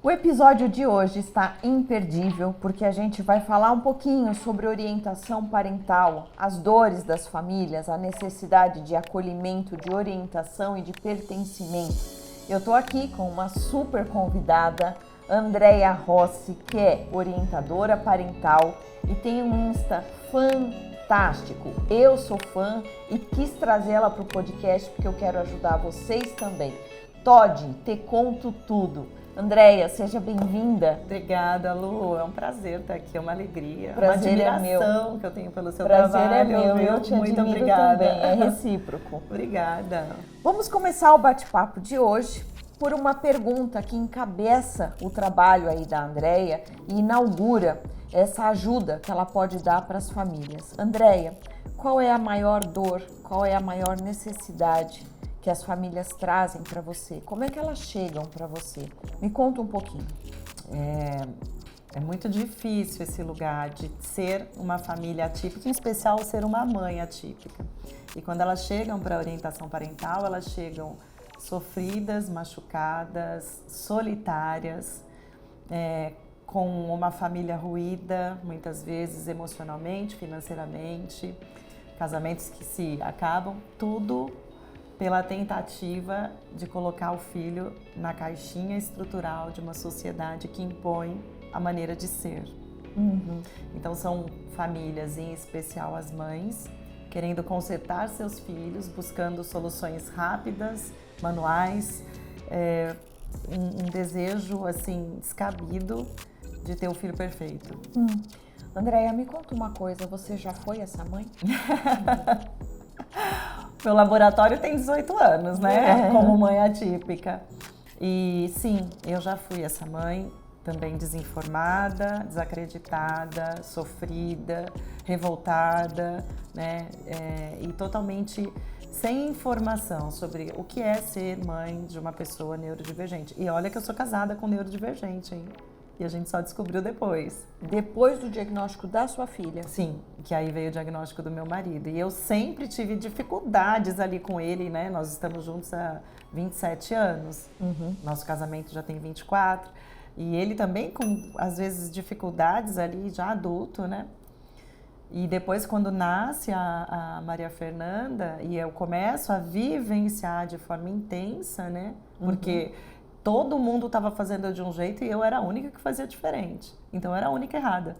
O episódio de hoje está imperdível porque a gente vai falar um pouquinho sobre orientação parental, as dores das famílias, a necessidade de acolhimento, de orientação e de pertencimento. Eu estou aqui com uma super convidada, Andréia Rossi, que é orientadora parental e tem um Insta fantástico. Eu sou fã e quis trazer ela para o podcast porque eu quero ajudar vocês também. Todd, te conto tudo. Andréia, seja bem-vinda. Obrigada, Lu. É um prazer estar aqui, é uma alegria, Prazer uma admiração é meu. que eu tenho pelo seu Prazer trabalho. É meu, eu te Muito admiro obrigada. também, é recíproco. Obrigada. Vamos começar o bate-papo de hoje por uma pergunta que encabeça o trabalho aí da Andréia e inaugura essa ajuda que ela pode dar para as famílias. Andréia, qual é a maior dor, qual é a maior necessidade que as famílias trazem para você? Como é que elas chegam para você? Me conta um pouquinho. É muito difícil esse lugar de ser uma família atípica, em especial ser uma mãe atípica. E quando elas chegam para a orientação parental, elas chegam sofridas, machucadas, solitárias, com uma família ruída, muitas vezes emocionalmente, financeiramente, casamentos que se acabam, tudo pela tentativa de colocar o filho na caixinha estrutural de uma sociedade que impõe a maneira de ser. Então são famílias, em especial as mães, querendo consertar seus filhos, buscando soluções rápidas, manuais, um desejo assim descabido de ter o filho perfeito. Andréia, me conta uma coisa, você já foi essa mãe? Meu laboratório tem 18 anos, né? Como mãe atípica. E sim, eu já fui essa mãe, também desinformada, desacreditada, sofrida, revoltada, né? E totalmente sem informação sobre o que é ser mãe de uma pessoa neurodivergente. E olha que eu sou casada com neurodivergente, hein? E a gente só descobriu depois. Depois do diagnóstico da sua filha? Sim, que aí veio o diagnóstico do meu marido. E eu sempre tive dificuldades ali com ele, né? Nós estamos juntos há 27 anos. Nosso casamento já tem 24. E ele também com, às vezes, dificuldades ali, já adulto, né? E depois, quando nasce a Maria Fernanda, e eu começo a vivenciar de forma intensa, né? Porque todo mundo estava fazendo de um jeito e eu era a única que fazia diferente. Então, eu era a única errada.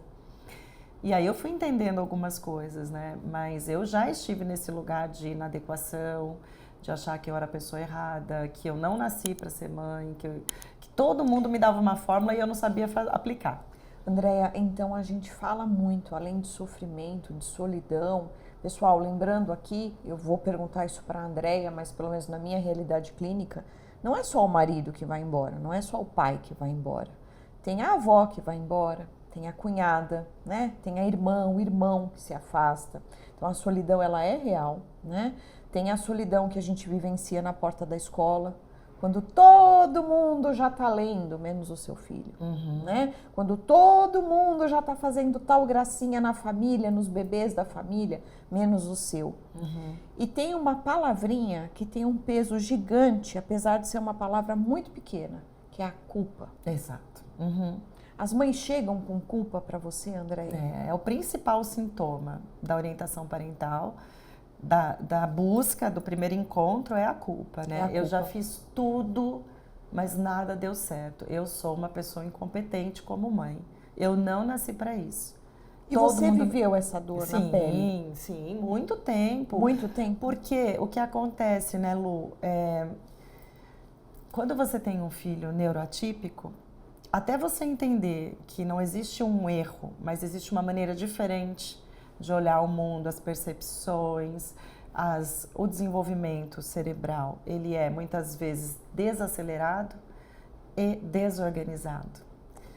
E aí eu fui entendendo algumas coisas, né? Mas eu já estive nesse lugar de inadequação, de achar que eu era a pessoa errada, que eu não nasci para ser mãe, que todo mundo me dava uma fórmula e eu não sabia aplicar. Andréia, então a gente fala muito, além de sofrimento, de solidão. Pessoal, lembrando aqui, eu vou perguntar isso para a Andréia, mas pelo menos na minha realidade clínica, não é só o marido que vai embora, não é só o pai que vai embora. Tem a avó que vai embora, tem a cunhada, né? Tem a irmã, o irmão que se afasta. Então a solidão, ela é real, né? Tem a solidão que a gente vivencia na porta da escola, quando todo mundo já está lendo, menos o seu filho, né? Quando todo mundo já está fazendo tal gracinha na família, nos bebês da família, menos o seu. E tem uma palavrinha que tem um peso gigante, apesar de ser uma palavra muito pequena, que é a culpa. Exato. As mães chegam com culpa para você, Andréia? É o principal sintoma da orientação parental, da busca, do primeiro encontro, é a culpa, né? Eu já fiz tudo, mas nada deu certo. Eu sou uma pessoa incompetente como mãe. Eu não nasci para isso. E você viveu essa dor na pele? Sim, muito tempo. Muito tempo? Porque o que acontece, né, Lu? Quando você tem um filho neuroatípico, até você entender que não existe um erro, mas existe uma maneira diferente de olhar o mundo, as percepções, o desenvolvimento cerebral, ele é muitas vezes desacelerado e desorganizado.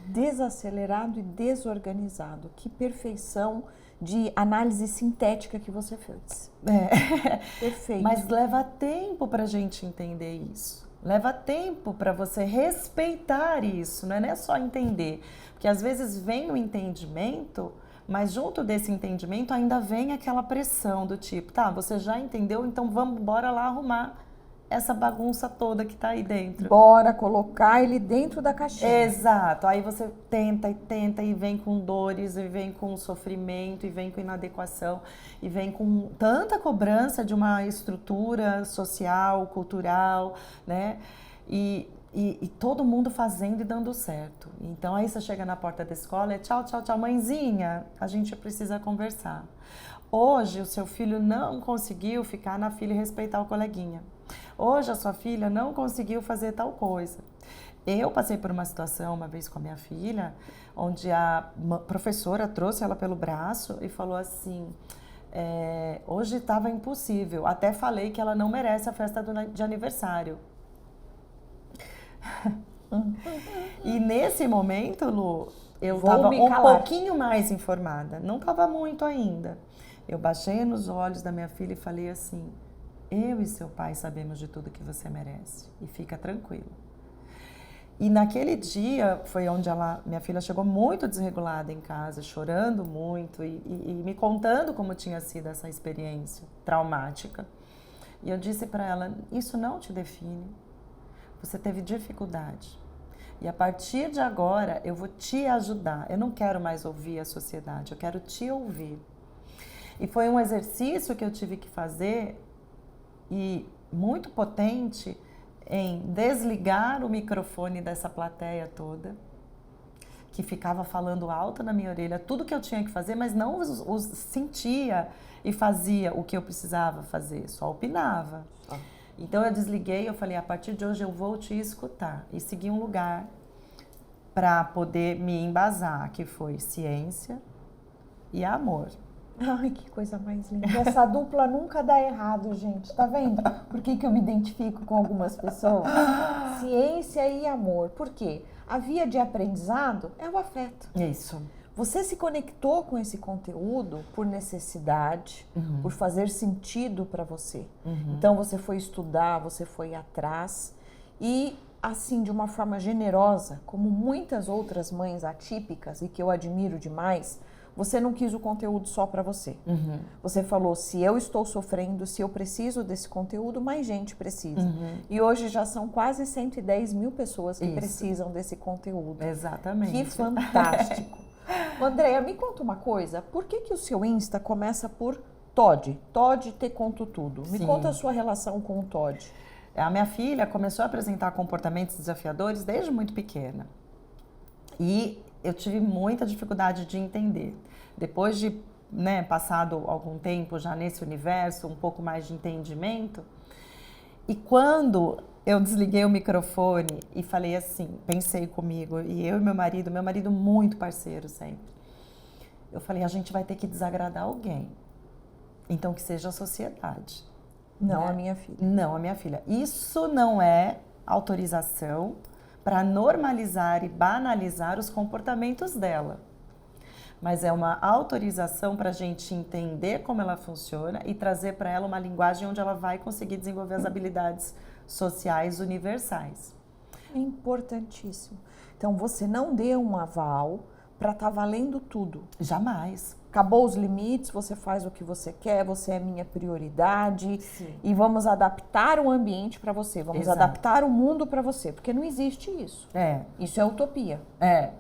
Desacelerado e desorganizado. Que perfeição de análise sintética que você fez. Perfeito. Mas leva tempo para a gente entender isso. Leva tempo para você respeitar isso, não é só entender. Porque às vezes vem o entendimento, mas junto desse entendimento ainda vem aquela pressão do tipo, tá, você já entendeu, então vamos, bora lá arrumar essa bagunça toda que tá aí dentro. Bora colocar ele dentro da caixinha. Exato. Aí você tenta e tenta e vem com dores, e vem com sofrimento, e vem com inadequação, e vem com tanta cobrança de uma estrutura social, cultural, né? E todo mundo fazendo e dando certo. Então aí você chega na porta da escola e tchau, tchau, tchau, mãezinha, a gente precisa conversar. Hoje o seu filho não conseguiu ficar na fila e respeitar o coleguinha. Hoje a sua filha não conseguiu fazer tal coisa. Eu passei por uma situação uma vez com a minha filha, onde a professora trouxe ela pelo braço e falou assim, hoje estava impossível, até falei que ela não merece a festa de aniversário. E nesse momento, Lu, eu estava um pouquinho mais informada, não estava muito ainda. Eu baixei nos olhos da minha filha e falei assim, eu e seu pai sabemos de tudo que você merece e fica tranquilo. E naquele dia foi onde minha filha chegou muito desregulada em casa, chorando muito e me contando como tinha sido essa experiência traumática. E eu disse para ela, isso não te define, você teve dificuldade. E a partir de agora eu vou te ajudar, eu não quero mais ouvir a sociedade, eu quero te ouvir. E foi um exercício que eu tive que fazer e muito potente em desligar o microfone dessa plateia toda, que ficava falando alto na minha orelha tudo que eu tinha que fazer, mas não os sentia e fazia o que eu precisava fazer, só opinava. Então eu desliguei, eu falei, a partir de hoje eu vou te escutar e seguir um lugar para poder me embasar, que foi ciência e amor. Ai, que coisa mais linda. Essa dupla nunca dá errado, gente. Tá vendo? Por que eu me identifico com algumas pessoas? Ciência e amor. Por quê? A via de aprendizado é o afeto. Isso. Você se conectou com esse conteúdo por necessidade, por fazer sentido para você. Então você foi estudar, você foi atrás e assim de uma forma generosa, como muitas outras mães atípicas e que eu admiro demais, você não quis o conteúdo só para você. Você falou, se eu estou sofrendo, se eu preciso desse conteúdo, mais gente precisa. E hoje já são quase 110 mil pessoas que precisam desse conteúdo. Exatamente. Que fantástico. Andréia, me conta uma coisa. Por que o seu Insta começa por Todd? Todd Te Conto Tudo. Me conta a sua relação com o Todd. A minha filha começou a apresentar comportamentos desafiadores desde muito pequena. E eu tive muita dificuldade de entender. Depois de passado algum tempo já nesse universo, um pouco mais de entendimento, e quando eu desliguei o microfone e falei assim, pensei comigo, e eu e meu marido muito parceiro sempre, eu falei, a gente vai ter que desagradar alguém, então que seja a sociedade. Não a minha filha. Não a minha filha. Isso não é autorização para normalizar e banalizar os comportamentos dela. Mas é uma autorização para a gente entender como ela funciona e trazer para ela uma linguagem onde ela vai conseguir desenvolver as habilidades sociais universais. Importantíssimo. Então, você não deu um aval para estar valendo tudo. Jamais. Acabou os limites, você faz o que você quer, você é minha prioridade. Sim. E vamos adaptar o ambiente para você, vamos adaptar o mundo para você, porque não existe isso. Isso é utopia. Né?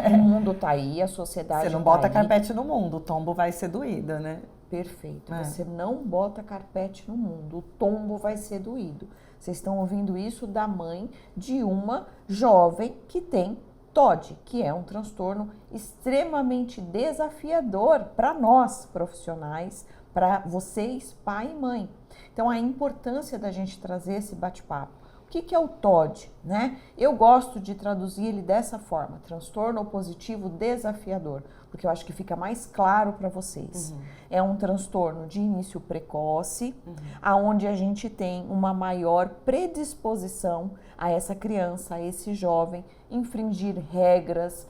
O mundo tá aí, a sociedade. Você não bota carpete no mundo, o tombo vai ser doído, né? Perfeito. Você não bota carpete no mundo, o tombo vai ser doído. Vocês estão ouvindo isso da mãe de uma jovem que tem TOD, que é um transtorno extremamente desafiador para nós profissionais, para vocês, pai e mãe. Então, a importância da gente trazer esse bate-papo. O que é o TOD, né? Eu gosto de traduzir ele dessa forma, transtorno opositivo desafiador, porque eu acho que fica mais claro para vocês. É um transtorno de início precoce, aonde a gente tem uma maior predisposição a essa criança, a esse jovem, infringir regras,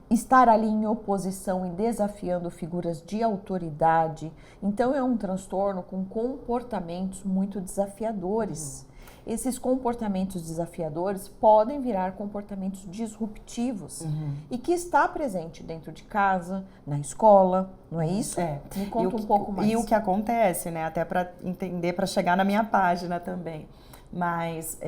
estar ali em oposição e desafiando figuras de autoridade. Então, é um transtorno com comportamentos muito desafiadores. esses comportamentos desafiadores podem virar comportamentos disruptivos e que está presente dentro de casa, na escola, não é isso? Me conta um pouco mais. E o que acontece, né? Até para entender, para chegar na minha página também. Mas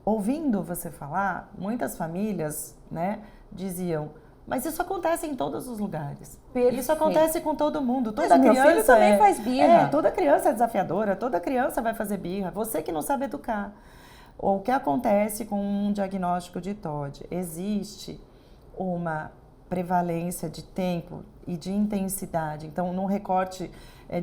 ouvindo você falar, muitas famílias, né, diziam: mas isso acontece em todos os lugares. Perfeito. Isso acontece com todo mundo. Toda Mas criança meu filho também faz birra. Toda criança é desafiadora, toda criança vai fazer birra. Você que não sabe educar. O que acontece com um diagnóstico de TOD? Existe uma prevalência de tempo e de intensidade. Então, num recorte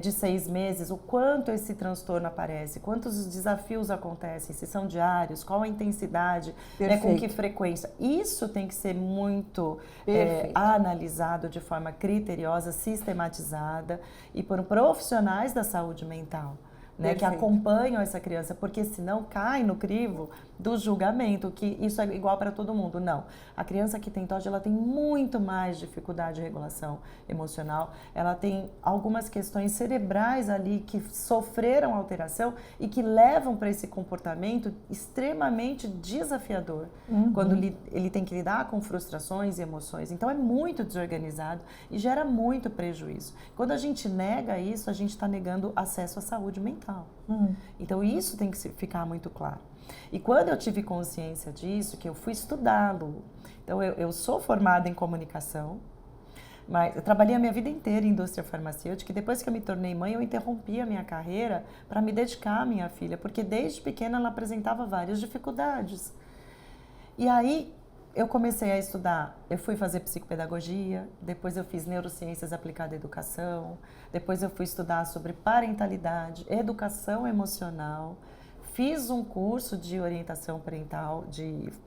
de 6 meses, o quanto esse transtorno aparece, quantos desafios acontecem, se são diários, qual a intensidade, né, com que frequência. Isso tem que ser muito analisado de forma criteriosa, sistematizada e por profissionais da saúde mental. Né, que acompanham essa criança, porque senão cai no crivo do julgamento, que isso é igual para todo mundo. Não, a criança que tem TOD, ela tem muito mais dificuldade de regulação emocional, ela tem algumas questões cerebrais ali que sofreram alteração e que levam para esse comportamento extremamente desafiador, quando ele tem que lidar com frustrações e emoções. Então é muito desorganizado e gera muito prejuízo. Quando a gente nega isso, a gente está negando acesso à saúde mental. Então isso tem que ficar muito claro. E quando eu tive consciência disso, que eu fui estudá-lo, então eu sou formada em comunicação, mas eu trabalhei a minha vida inteira em indústria farmacêutica e depois que eu me tornei mãe, eu interrompi a minha carreira para me dedicar à minha filha, porque desde pequena ela apresentava várias dificuldades. E aí eu comecei a estudar, eu fui fazer psicopedagogia, depois eu fiz neurociências aplicada à educação, depois eu fui estudar sobre parentalidade, educação emocional, fiz um curso de orientação parental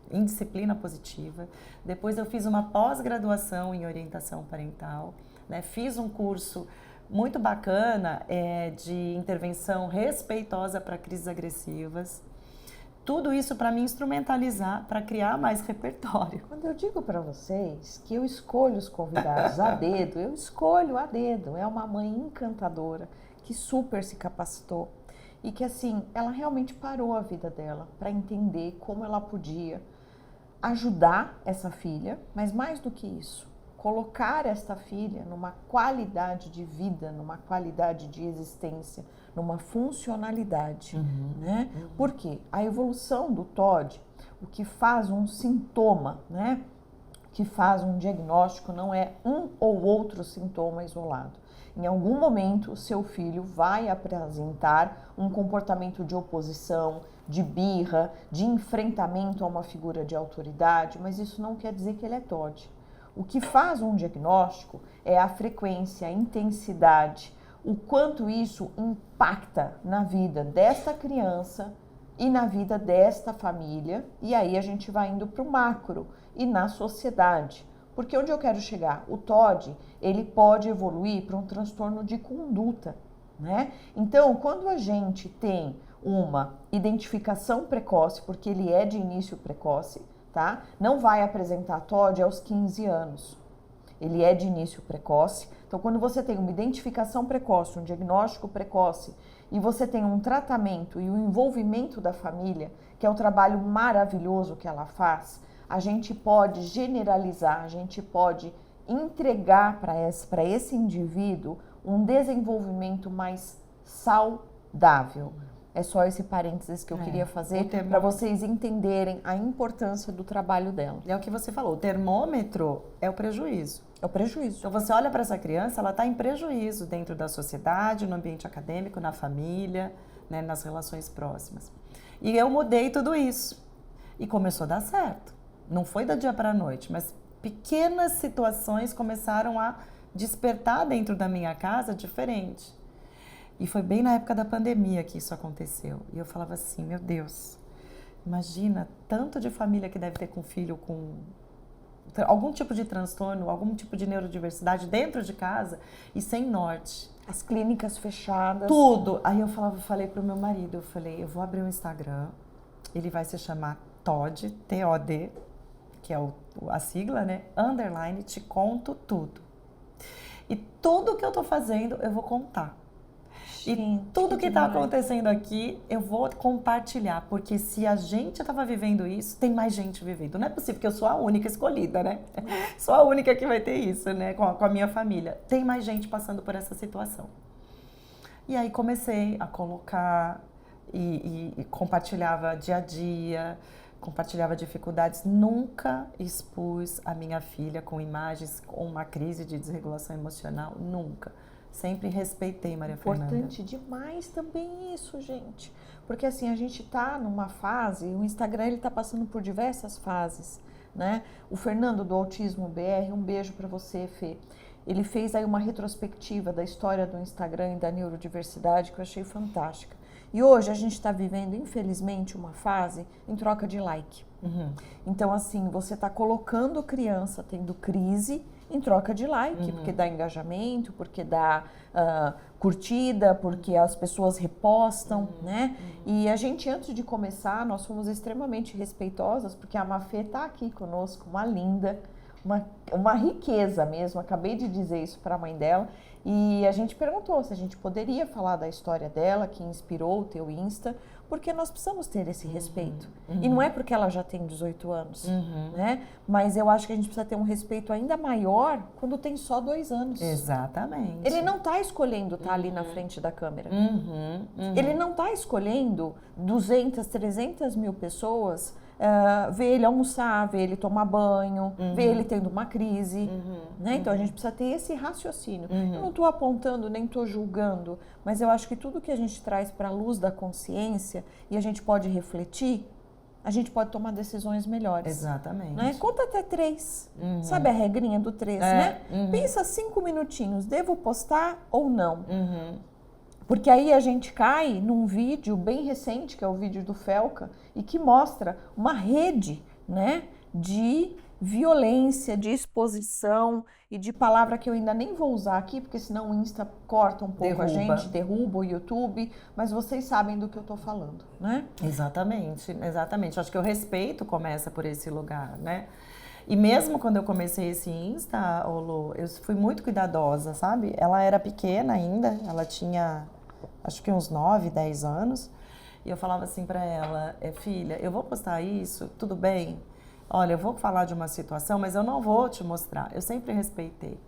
em disciplina positiva, depois eu fiz uma pós-graduação em orientação parental, né? Fiz um curso muito bacana de intervenção respeitosa para crises agressivas. Tudo isso para me instrumentalizar, para criar mais repertório. Quando eu digo para vocês que eu escolho os convidados a dedo, eu escolho a dedo. É uma mãe encantadora que super se capacitou e que, assim, ela realmente parou a vida dela para entender como ela podia ajudar essa filha, mas mais do que isso, colocar esta filha numa qualidade de vida, numa qualidade de existência, numa funcionalidade, né? Porque a evolução do TOD, o que faz um sintoma, né? O que faz um diagnóstico não é um ou outro sintoma isolado. Em algum momento, seu filho vai apresentar um comportamento de oposição, de birra, de enfrentamento a uma figura de autoridade, mas isso não quer dizer que ele é TOD. O que faz um diagnóstico é a frequência, a intensidade, o quanto isso impacta na vida desta criança e na vida desta família, e aí a gente vai indo para o macro e na sociedade. Porque onde eu quero chegar? O TOD, ele pode evoluir para um transtorno de conduta, né? Então, quando a gente tem uma identificação precoce, porque ele é de início precoce, tá? Não vai apresentar TOD aos 15 anos. Ele é de início precoce. Então, quando você tem uma identificação precoce, um diagnóstico precoce, e você tem um tratamento e o envolvimento da família, que é o trabalho maravilhoso que ela faz, a gente pode generalizar, a gente pode entregar para esse indivíduo um desenvolvimento mais saudável. É só esse parênteses que eu queria fazer para vocês entenderem a importância do trabalho dela. É o que você falou, o termômetro é o prejuízo. É o prejuízo. Então você olha para essa criança, ela está em prejuízo dentro da sociedade, no ambiente acadêmico, na família, né, nas relações próximas. E eu mudei tudo isso. E começou a dar certo. Não foi da dia para a noite, mas pequenas situações começaram a despertar dentro da minha casa diferente. E foi bem na época da pandemia que isso aconteceu. E eu falava assim, meu Deus, imagina tanto de família que deve ter com filho com algum tipo de transtorno, algum tipo de neurodiversidade dentro de casa e sem norte. As clínicas fechadas. Tudo. Aí eu falei pro meu marido, eu vou abrir um Instagram, ele vai se chamar TOD, T-O-D, que é a sigla, né? _ te conto tudo. E tudo que eu tô fazendo, eu vou contar. E tudo que está acontecendo aqui, eu vou compartilhar, porque se a gente estava vivendo isso, tem mais gente vivendo. Não é possível que eu sou a única escolhida, né? Sou a única que vai ter isso, né? Com a minha família. Tem mais gente passando por essa situação. E aí comecei a colocar e compartilhava dia a dia, compartilhava dificuldades. Nunca expus a minha filha com imagens com uma crise de desregulação emocional, nunca. Sempre respeitei, Maria Fernanda. Importante demais também isso, gente. Porque assim, a gente tá numa fase, o Instagram ele tá passando por diversas fases, né? O Fernando do Autismo BR, um beijo para você, Fê. Ele fez aí uma retrospectiva da história do Instagram e da neurodiversidade que eu achei fantástica. E hoje a gente está vivendo, infelizmente, uma fase em troca de like. Então, assim, você está colocando criança tendo crise em troca de like, porque dá engajamento, porque dá curtida, porque as pessoas repostam, né? E a gente, antes de começar, nós fomos extremamente respeitosas, porque a Mafê está aqui conosco, uma linda, uma riqueza mesmo. Acabei de dizer isso para a mãe dela. E a gente perguntou se a gente poderia falar da história dela, que inspirou o teu Insta, porque nós precisamos ter esse respeito. E não é porque ela já tem 18 anos, né? Mas eu acho que a gente precisa ter um respeito ainda maior quando tem só 2 anos. Exatamente. Ele não está escolhendo estar ali na frente da câmera. Ele não está escolhendo 200, 300 mil pessoas ver ele almoçar, ver ele tomar banho, ver ele tendo uma crise, né? Então a gente precisa ter esse raciocínio. Eu não estou apontando, nem estou julgando, mas eu acho que tudo que a gente traz para a luz da consciência e a gente pode refletir, a gente pode tomar decisões melhores. Exatamente. Né? Conta até 3. Sabe a regrinha do 3, né? Pensa 5 minutinhos, devo postar ou não? Porque aí a gente cai num vídeo bem recente, que é o vídeo do Felca, e que mostra uma rede, né, de violência, de exposição e de palavra que eu ainda nem vou usar aqui, porque senão o Insta corta um pouco a gente, derruba o YouTube, mas vocês sabem do que eu tô falando, né? Exatamente, exatamente. Acho que o respeito começa por esse lugar, né? E mesmo quando eu comecei esse Insta, Lu, eu fui muito cuidadosa, sabe? Ela era pequena ainda, ela tinha acho que uns 9, 10 anos, e eu falava assim pra ela, filha, eu vou postar isso, tudo bem? Olha, eu vou falar de uma situação, mas eu não vou te mostrar. Eu sempre respeitei.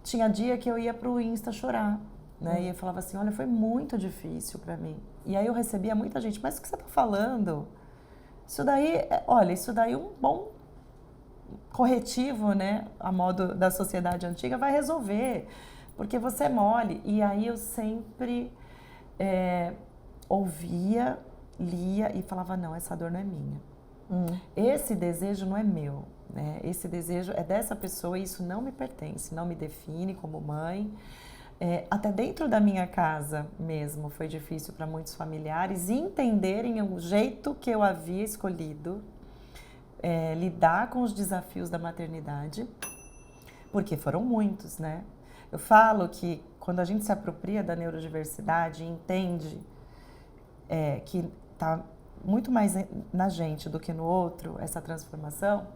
Tinha dia que eu ia pro Insta chorar, né? E eu falava assim, olha, foi muito difícil pra mim. E aí eu recebia muita gente, mas o que você tá falando? Isso daí, olha, isso daí é um bom corretivo, né? A modo da sociedade antiga vai resolver, porque você é mole. E aí eu sempre ouvia, lia e falava, não, essa dor não é minha. Esse desejo não é meu, né? Esse desejo é dessa pessoa e isso não me pertence, não me define como mãe. Até dentro da minha casa mesmo foi difícil para muitos familiares entenderem o jeito que eu havia escolhido lidar com os desafios da maternidade, porque foram muitos, né? Eu falo que quando a gente se apropria da neurodiversidade e entende que está muito mais na gente do que no outro, essa transformação,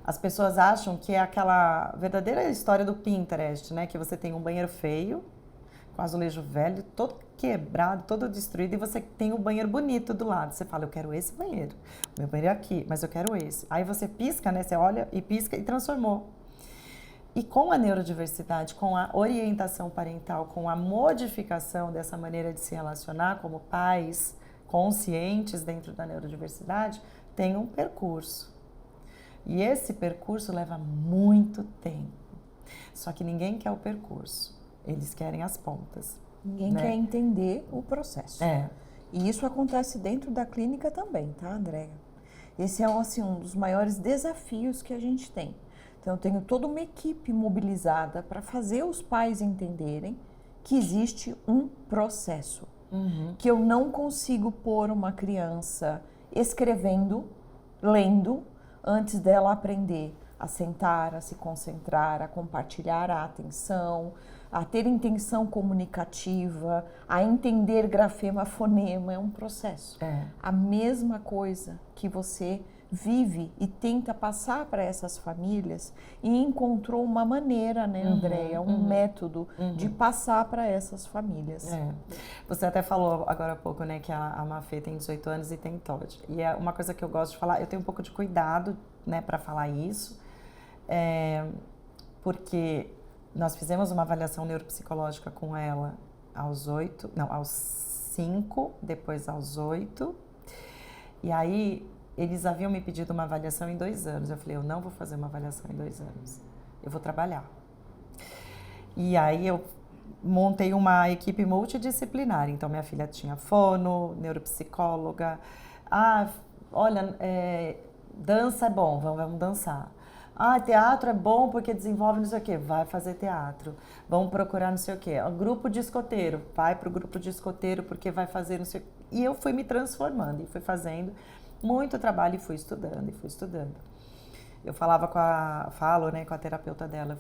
as pessoas acham que é aquela verdadeira história do Pinterest, né? Que você tem um banheiro feio, com azulejo velho, todo quebrado, todo destruído, e você tem o banheiro bonito do lado. Você fala, eu quero esse banheiro, o meu banheiro é aqui, mas eu quero esse. Aí você pisca, né? Você olha e pisca e transformou. E com a neurodiversidade, com a orientação parental, com a modificação dessa maneira de se relacionar como pais conscientes dentro da neurodiversidade, tem um percurso. E esse percurso leva muito tempo. Só que ninguém quer o percurso, eles querem as pontas. Ninguém quer entender o processo. E isso acontece dentro da clínica também, tá, Andréia? Esse é assim, um dos maiores desafios que a gente tem. Então, eu tenho toda uma equipe mobilizada para fazer os pais entenderem que existe um processo. Que eu não consigo pôr uma criança escrevendo, lendo, antes dela aprender a sentar, a se concentrar, a compartilhar a atenção, a ter intenção comunicativa, a entender grafema, fonema. É um processo. A mesma coisa que você vive e tenta passar para essas famílias e encontrou uma maneira, né, Andréia, um método de passar para essas famílias. Você até falou agora há pouco, né, que a Mafê tem 18 anos e tem TOD. E é uma coisa que eu gosto de falar, eu tenho um pouco de cuidado, né, para falar isso, porque nós fizemos uma avaliação neuropsicológica com ela aos 5, depois aos 8. E aí, eles haviam me pedido uma avaliação em 2 anos. Eu falei, eu não vou fazer uma avaliação em 2 anos. Eu vou trabalhar. E aí, eu montei uma equipe multidisciplinar. Então, minha filha tinha fono, neuropsicóloga. Olha, dança é bom, vamos dançar. Teatro é bom porque desenvolve não sei o quê, vai fazer teatro. Vamos procurar não sei o quê. Grupo de escoteiro, vai para o grupo de escoteiro porque vai fazer não sei o quê. E eu fui me transformando e fui fazendo muito trabalho e fui estudando. Eu falo, né, com a terapeuta dela,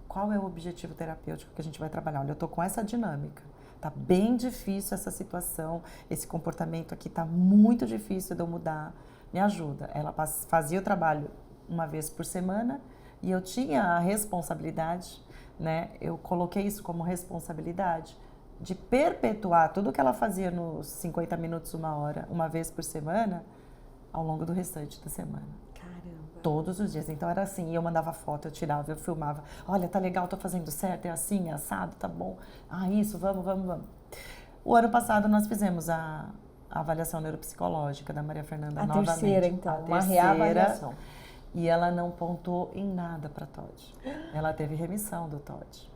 qual é o objetivo terapêutico que a gente vai trabalhar? Olha, eu tô com essa dinâmica, tá bem difícil essa situação, esse comportamento aqui tá muito difícil de eu mudar, me ajuda. Ela fazia o trabalho uma vez por semana e eu tinha a responsabilidade, né, eu coloquei isso como responsabilidade, de perpetuar tudo que ela fazia nos 50 minutos, 1 hora, uma vez por semana, ao longo do restante da semana. Caramba! Todos os dias. Então era assim, eu mandava foto, eu tirava, eu filmava. Olha, tá legal, tô fazendo certo, é assim, é assado, tá bom. Isso, vamos. O ano passado nós fizemos a avaliação neuropsicológica da Maria Fernanda novamente. Terceira, então, uma reavaliação. E ela não pontuou em nada para TOD. Ela teve remissão do TOD.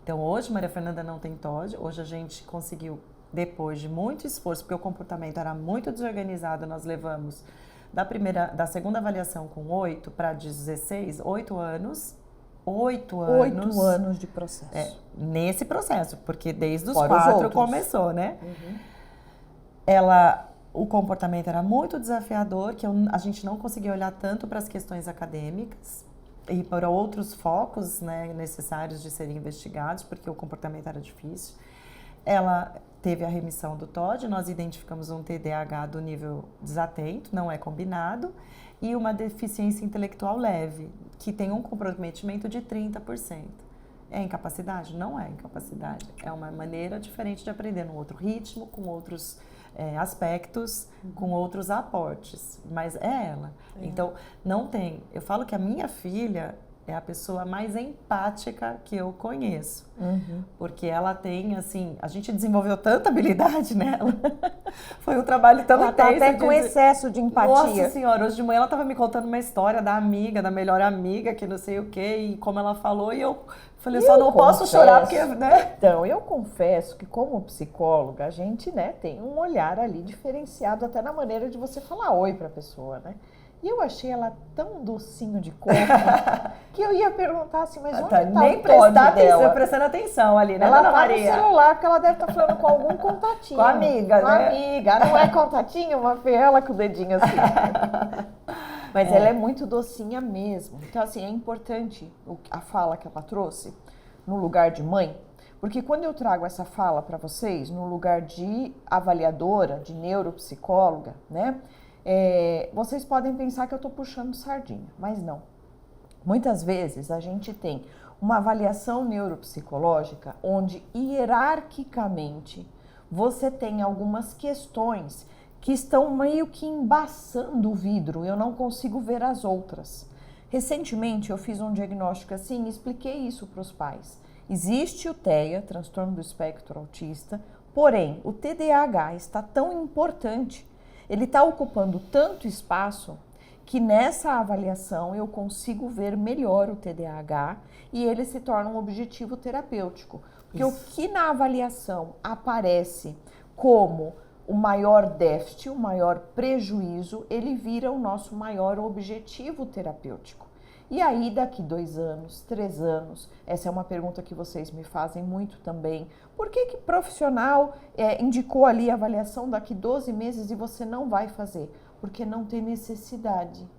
Então hoje Maria Fernanda não tem TOD, hoje a gente conseguiu, depois de muito esforço, porque o comportamento era muito desorganizado, nós levamos da segunda avaliação com 8 para 16, 8 anos. 8 anos de processo. Nesse processo, porque desde os Fora 4 começou, né? O comportamento era muito desafiador, que a gente não conseguia olhar tanto para as questões acadêmicas e para outros focos, né, necessários de serem investigados, porque o comportamento era difícil. Ela teve a remissão do TOD, nós identificamos um TDAH do nível desatento, não é combinado, e uma deficiência intelectual leve, que tem um comprometimento de 30%. É incapacidade? Não é incapacidade. É uma maneira diferente de aprender, num outro ritmo, com outros aspectos, com outros aportes. Mas é ela. Então, não tem... Eu falo que a minha filha é a pessoa mais empática que eu conheço. Porque ela tem, assim... A gente desenvolveu tanta habilidade nela. Foi um trabalho tão intenso. Ela tá até com excesso de empatia. Nossa Senhora, hoje de manhã ela estava me contando uma história da amiga, da melhor amiga, que não sei o quê, e como ela falou, e eu falei, só não posso chorar porque, né? Então, eu confesso que como psicóloga, a gente, né, tem um olhar ali diferenciado até na maneira de você falar oi pra pessoa, né? E eu achei ela tão docinho de coco que eu ia perguntar assim, mas onde tá nem o TOD dela? Prestando atenção ali, né, ela Dona tá Maria? no celular, porque ela deve estar falando com algum contatinho. Com a amiga, com né? Amiga, não é contatinho? Uma ela com o dedinho assim. Mas ela é muito docinha mesmo. Então, assim, é importante a fala que ela trouxe no lugar de mãe, porque quando eu trago essa fala para vocês, no lugar de avaliadora, de neuropsicóloga, né? Vocês podem pensar que eu estou puxando sardinha, mas não. Muitas vezes a gente tem uma avaliação neuropsicológica onde hierarquicamente você tem algumas questões que estão meio que embaçando o vidro, eu não consigo ver as outras. Recentemente eu fiz um diagnóstico assim e expliquei isso para os pais. Existe o TEA, transtorno do espectro autista, porém o TDAH está tão importante, ele está ocupando tanto espaço que nessa avaliação eu consigo ver melhor o TDAH e ele se torna um objetivo terapêutico. Porque o que na avaliação aparece como o maior déficit, o maior prejuízo, ele vira o nosso maior objetivo terapêutico. E aí, daqui 2 anos, 3 anos, essa é uma pergunta que vocês me fazem muito também. Por que profissional indicou ali a avaliação daqui 12 meses e você não vai fazer? Porque não tem necessidade.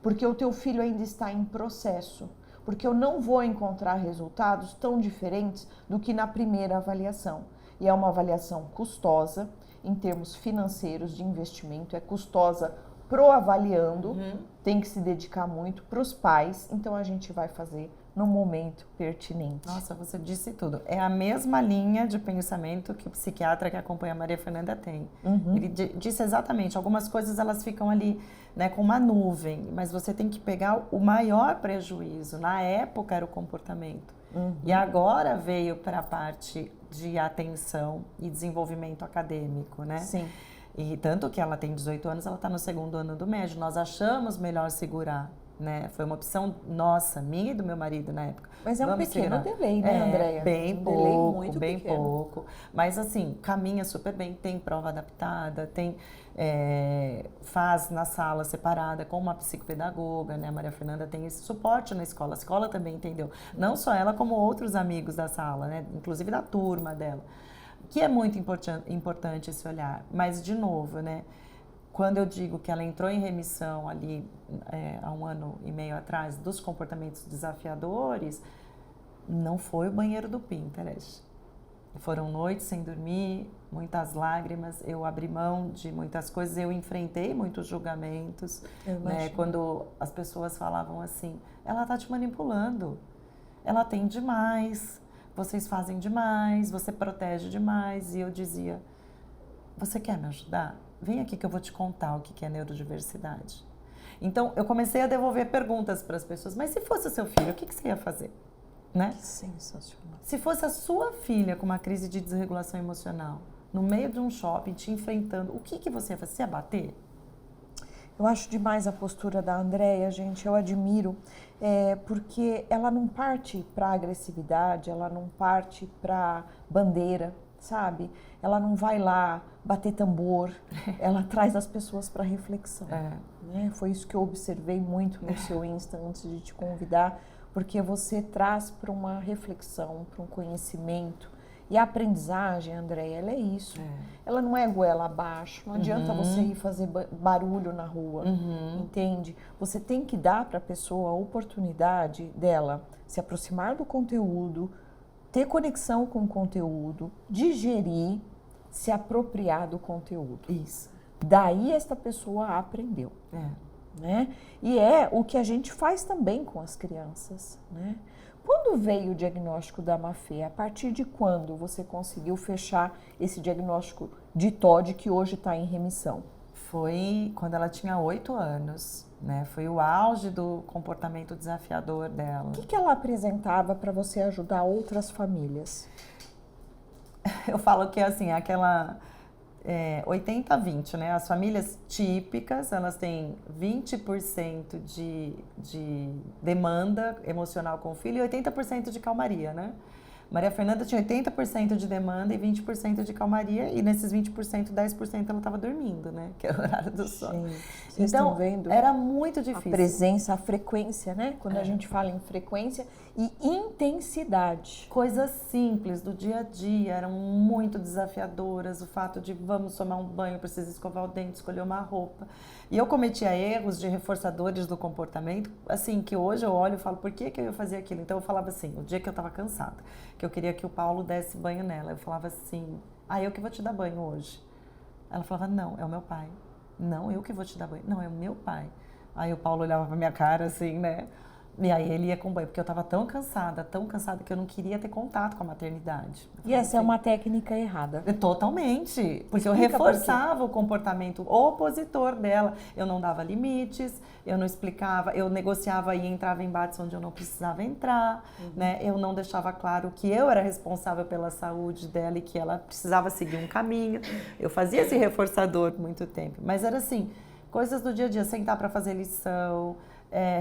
Porque o teu filho ainda está em processo. Porque eu não vou encontrar resultados tão diferentes do que na primeira avaliação. E é uma avaliação custosa, em termos financeiros de investimento, é custosa pro avaliando, tem que se dedicar muito, pros pais, então a gente vai fazer no momento pertinente. Nossa, você disse tudo. É a mesma linha de pensamento que o psiquiatra que acompanha a Maria Fernanda tem. Ele disse exatamente, algumas coisas elas ficam ali, né, com uma nuvem, mas você tem que pegar o maior prejuízo. Na época era o comportamento. E agora veio para a parte de atenção e desenvolvimento acadêmico, né? Sim. E tanto que ela tem 18 anos, ela está no 2º ano do médio. Nós achamos melhor segurar, né? Foi uma opção nossa, minha e do meu marido na época. Mas é um pequeno delay, né, Andréia? Bem um pouco, delay muito bem pequeno. pouco. Mas assim, caminha super bem, tem prova adaptada, tem faz na sala separada com uma psicopedagoga, né? A Maria Fernanda tem esse suporte na escola. A escola também entendeu. Não só ela, como outros amigos da sala, né? Inclusive da turma dela. Que é muito importante esse olhar. Mas, de novo, né? Quando eu digo que ela entrou em remissão ali há 1 ano e meio atrás dos comportamentos desafiadores, não foi o banheiro do Pinterest. Foram noites sem dormir, muitas lágrimas, eu abri mão de muitas coisas, eu enfrentei muitos julgamentos, né? Quando as pessoas falavam assim, ela tá te manipulando, ela tem demais, vocês fazem demais, você protege demais, e eu dizia, você quer me ajudar? Vem aqui que eu vou te contar o que é neurodiversidade. Então, eu comecei a devolver perguntas para as pessoas, mas se fosse o seu filho, o que você ia fazer? Né? Sensacional. Se fosse a sua filha com uma crise de desregulação emocional, no meio de um shopping, te enfrentando, o que você ia fazer? Você ia bater? Eu acho demais a postura da Andréia, gente, eu admiro, porque ela não parte para agressividade, ela não parte para bandeira, sabe? Ela não vai lá bater tambor, ela traz as pessoas para reflexão. Né? Foi isso que eu observei muito no seu Insta antes de te convidar, porque você traz para uma reflexão, para um conhecimento. E a aprendizagem, Andréia, ela é isso. Ela não é goela abaixo, não adianta você ir fazer barulho na rua, entende? Você tem que dar para a pessoa a oportunidade dela se aproximar do conteúdo, ter conexão com o conteúdo, digerir, se apropriar do conteúdo. Isso. Daí esta pessoa aprendeu. Né? E é o que a gente faz também com as crianças, né? Quando veio o diagnóstico da Mafê? A partir de quando você conseguiu fechar esse diagnóstico de TOD que hoje está em remissão? Foi quando ela tinha 8 anos, né? Foi o auge do comportamento desafiador dela. O que ela apresentava para você ajudar outras famílias? Eu falo que assim, aquela 80-20, né? As famílias típicas, elas têm 20% de demanda emocional com o filho e 80% de calmaria, né? Maria Fernanda tinha 80% de demanda e 20% de calmaria, e nesses 20%, 10% ela estava dormindo, né? Que é o horário do sono. Gente, vocês estão vendo? Era muito difícil. A presença, a frequência, né? Quando a gente fala em frequência e intensidade. Coisas simples do dia a dia eram muito desafiadoras. O fato de vamos tomar um banho, precisa escovar o dente, escolher uma roupa. E eu cometia erros de reforçadores do comportamento, assim, que hoje eu olho e falo, por que eu ia fazer aquilo? Então eu falava assim, o dia que eu estava cansada, que eu queria que o Paulo desse banho nela, eu falava assim, eu que vou te dar banho hoje. Ela falava, não, é o meu pai. Não, eu que vou te dar banho. Não, é o meu pai. Aí o Paulo olhava pra minha cara assim, né? E aí ele ia com banho, porque eu estava tão cansada que eu não queria ter contato com a maternidade. E essa é uma técnica errada. Totalmente, porque eu reforçava o comportamento opositor dela. Eu não dava limites, eu não explicava, eu negociava e entrava em embates onde eu não precisava entrar, né? Eu não deixava claro que eu era responsável pela saúde dela e que ela precisava seguir um caminho. Eu fazia esse reforçador muito tempo, mas era assim, coisas do dia a dia, sentar para fazer lição,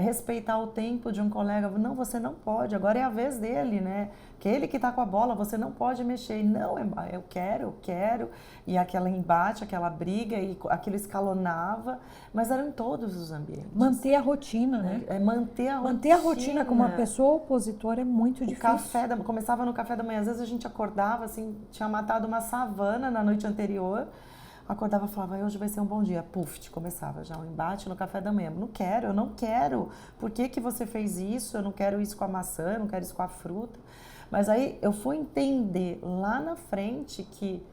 respeitar o tempo de um colega. Não, você não pode, agora é a vez dele, né? Que ele que tá com a bola, você não pode mexer. Não, eu quero. E aquele embate, aquela briga, e aquilo escalonava, mas era em todos os ambientes. Manter a rotina, né? Manter a rotina. Manter a rotina com uma pessoa opositora é muito difícil. Começava no café da manhã, às vezes a gente acordava, assim, tinha matado uma savana na noite anterior, acordava e falava, hoje vai ser um bom dia. Puf, começava já um embate no café da manhã. Eu não quero. Por que você fez isso? Eu não quero isso com a maçã, eu não quero isso com a fruta. Mas aí eu fui entender lá na frente que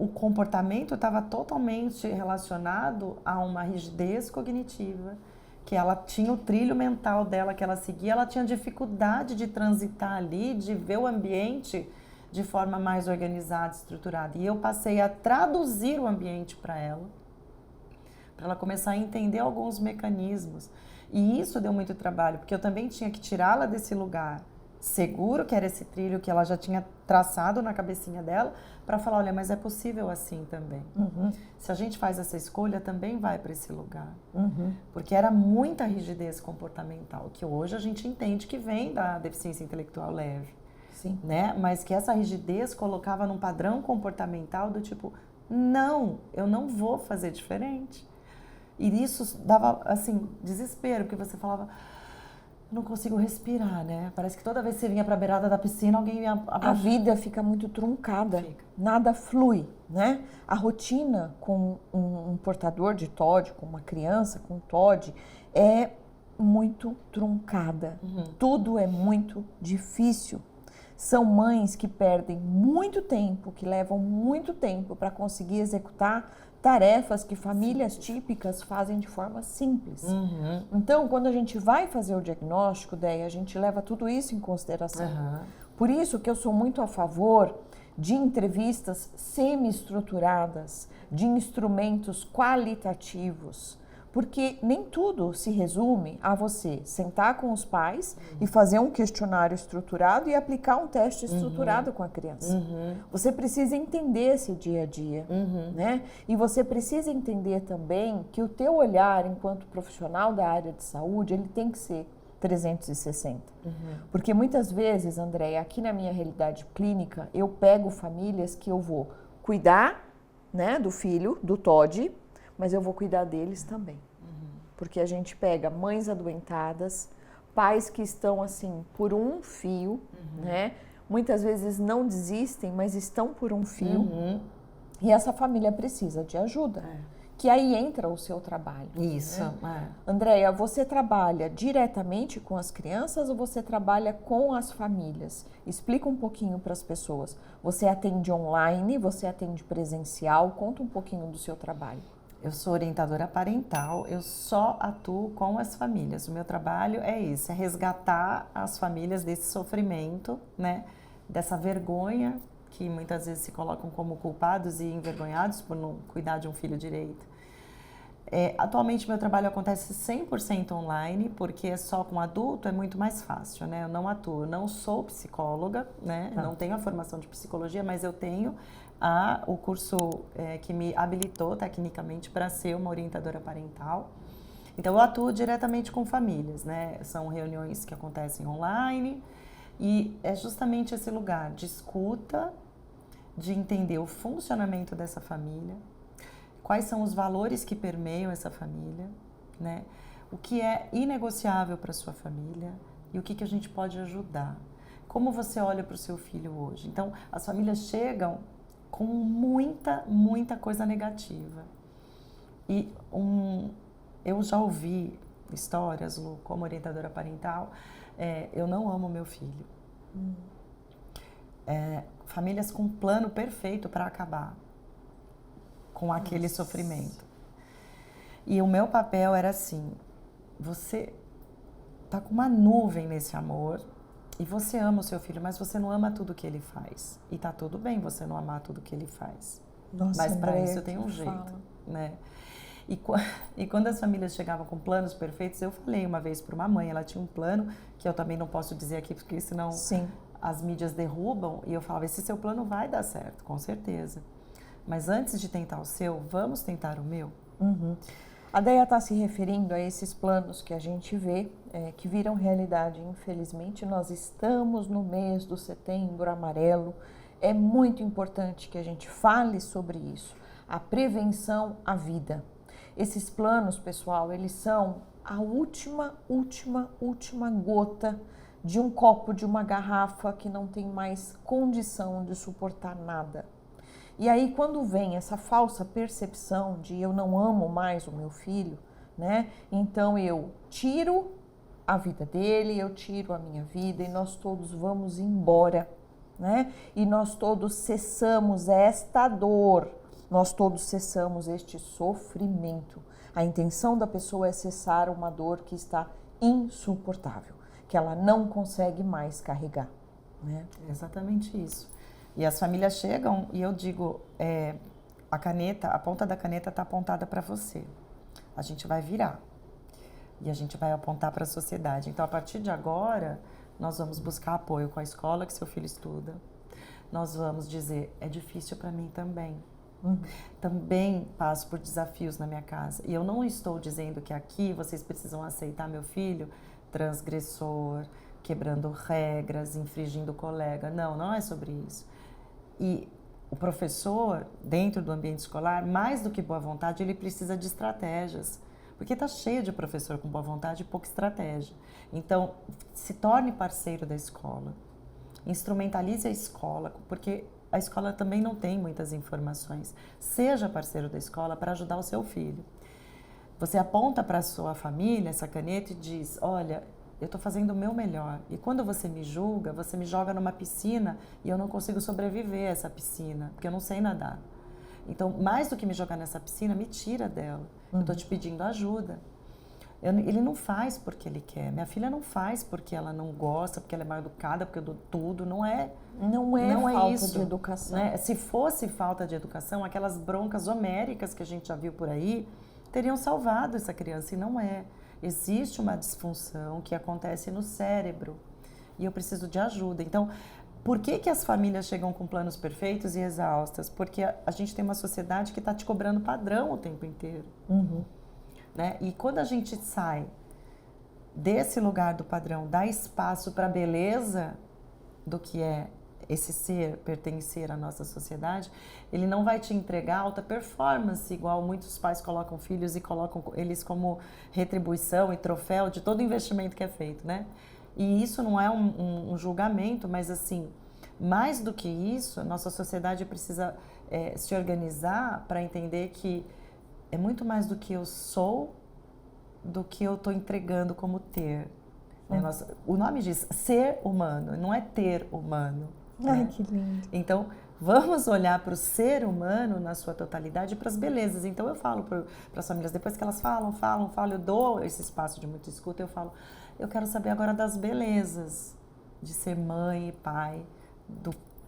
o comportamento estava totalmente relacionado a uma rigidez cognitiva, que ela tinha o trilho mental dela que ela seguia, ela tinha dificuldade de transitar ali, de ver o ambiente de forma mais organizada, estruturada. E eu passei a traduzir o ambiente para ela começar a entender alguns mecanismos. E isso deu muito trabalho, porque eu também tinha que tirá-la desse lugar seguro, que era esse trilho que ela já tinha traçado na cabecinha dela, para falar, olha, mas é possível assim também. Se a gente faz essa escolha, também vai para esse lugar. Porque era muita rigidez comportamental, que hoje a gente entende que vem da deficiência intelectual leve. Sim. Né? Mas que essa rigidez colocava num padrão comportamental do tipo, não, eu não vou fazer diferente. E isso dava, assim, desespero, porque você falava, não consigo respirar, né? Parece que toda vez que você vinha para a beirada da piscina, alguém ia abaixar. A vida fica muito truncada, nada flui, né? A rotina com um portador de TOD, com uma criança com TOD, é muito truncada. Tudo é muito difícil. São mães que perdem muito tempo, que levam muito tempo para conseguir executar tarefas que famílias típicas fazem de forma simples. Então, quando a gente vai fazer o diagnóstico, Déia, a gente leva tudo isso em consideração. Por isso que eu sou muito a favor de entrevistas semi-estruturadas, de instrumentos qualitativos, porque nem tudo se resume a você sentar com os pais e fazer um questionário estruturado e aplicar um teste estruturado com a criança. Você precisa entender esse dia a dia, né? E você precisa entender também que o teu olhar enquanto profissional da área de saúde, ele tem que ser 360. Porque muitas vezes, Andréia, aqui na minha realidade clínica, eu pego famílias que eu vou cuidar, né, do filho, do TOD, mas eu vou cuidar deles também. Porque a gente pega mães adoentadas, pais que estão assim por um fio, né? Muitas vezes não desistem, mas estão por um fio. E essa família precisa de ajuda. Que aí entra o seu trabalho. Isso. Né? Andréia, você trabalha diretamente com as crianças ou você trabalha com as famílias? Explica um pouquinho para as pessoas. Você atende online, você atende presencial? Conta um pouquinho do seu trabalho. Eu sou orientadora parental, eu só atuo com as famílias. O meu trabalho é isso, é resgatar as famílias desse sofrimento, né? Dessa vergonha que muitas vezes se colocam como culpados e envergonhados por não cuidar de um filho direito. Atualmente meu trabalho acontece 100% online, porque só com adulto é muito mais fácil, né? Eu não atuo, não sou psicóloga, né? Não tenho a formação de psicologia, mas eu tenho o curso que me habilitou tecnicamente para ser uma orientadora parental. Então, eu atuo diretamente com famílias, né? São reuniões que acontecem online e é justamente esse lugar de escuta, de entender o funcionamento dessa família, quais são os valores que permeiam essa família, né? O que é inegociável para sua família e o que a gente pode ajudar. Como você olha para o seu filho hoje? Então, as famílias chegam com muita coisa negativa. E eu já ouvi histórias, Lu, como orientadora parental, eu não amo meu filho. Famílias com um plano perfeito para acabar com aquele sofrimento. E o meu papel era assim, você tá com uma nuvem nesse amor, e você ama o seu filho, mas você não ama tudo que ele faz. E tá tudo bem você não amar tudo que ele faz. Nossa, mas para Andréia, isso eu tenho um jeito, né? E quando as famílias chegavam com planos perfeitos, eu falei uma vez para uma mãe, ela tinha um plano, que eu também não posso dizer aqui, porque senão as mídias derrubam, e eu falava, esse seu plano vai dar certo, com certeza. Mas antes de tentar o seu, vamos tentar o meu? A Déia está se referindo a esses planos que a gente vê, que viram realidade. Infelizmente, nós estamos no mês do Setembro Amarelo. É muito importante que a gente fale sobre isso. A prevenção à vida. Esses planos, pessoal, eles são a última gota de um copo, de uma garrafa que não tem mais condição de suportar nada. E aí, quando vem essa falsa percepção de eu não amo mais o meu filho, né? Então eu tiro a vida dele, eu tiro a minha vida e nós todos vamos embora, né? E nós todos cessamos esta dor, nós todos cessamos este sofrimento. A intenção da pessoa é cessar uma dor que está insuportável, que ela não consegue mais carregar, né? É exatamente isso. E as famílias chegam e eu digo, a ponta da caneta está apontada para você. A gente vai virar e a gente vai apontar para a sociedade. Então, a partir de agora, nós vamos buscar apoio com a escola que seu filho estuda. Nós vamos dizer, é difícil para mim também. Também passo por desafios na minha casa. E eu não estou dizendo que aqui vocês precisam aceitar meu filho transgressor, quebrando regras, infringindo o colega. Não, não é sobre isso. E o professor, dentro do ambiente escolar, mais do que boa vontade, ele precisa de estratégias. Porque está cheio de professor com boa vontade e pouca estratégia. Então, se torne parceiro da escola. Instrumentalize a escola, porque a escola também não tem muitas informações. Seja parceiro da escola para ajudar o seu filho. Você aponta para a sua família essa caneta e diz, olha, eu estou fazendo o meu melhor. E quando você me julga, você me joga numa piscina e eu não consigo sobreviver a essa piscina, porque eu não sei nadar. Então, mais do que me jogar nessa piscina, me tira dela. Eu estou te pedindo ajuda. Ele não faz porque ele quer. Minha filha não faz porque ela não gosta, porque ela é mal educada, porque eu dou tudo. Não é falta isso, de educação. Né? Se fosse falta de educação, aquelas broncas homéricas que a gente já viu por aí, teriam salvado essa criança. E não é. Existe uma disfunção que acontece no cérebro. E eu preciso de ajuda. Então, por que as famílias chegam com planos perfeitos e exaustas? Porque a gente tem uma sociedade que está te cobrando padrão o tempo inteiro. Né? E quando a gente sai desse lugar do padrão, dá espaço para a beleza do que é esse ser, pertencer à nossa sociedade, ele não vai te entregar alta performance, igual muitos pais colocam filhos e colocam eles como retribuição e troféu de todo o investimento que é feito, né? E isso não é um julgamento, mas assim, mais do que isso, nossa sociedade precisa se organizar para entender que é muito mais do que eu sou, do que eu estou entregando como ter. Né? O nome diz ser humano, não é ter humano. Ai, né? que lindo. Então, vamos olhar para o ser humano na sua totalidade e para as belezas. Então, eu falo para as famílias, depois que elas falam, eu dou esse espaço de muita escuta, eu falo, eu quero saber agora das belezas de ser mãe e pai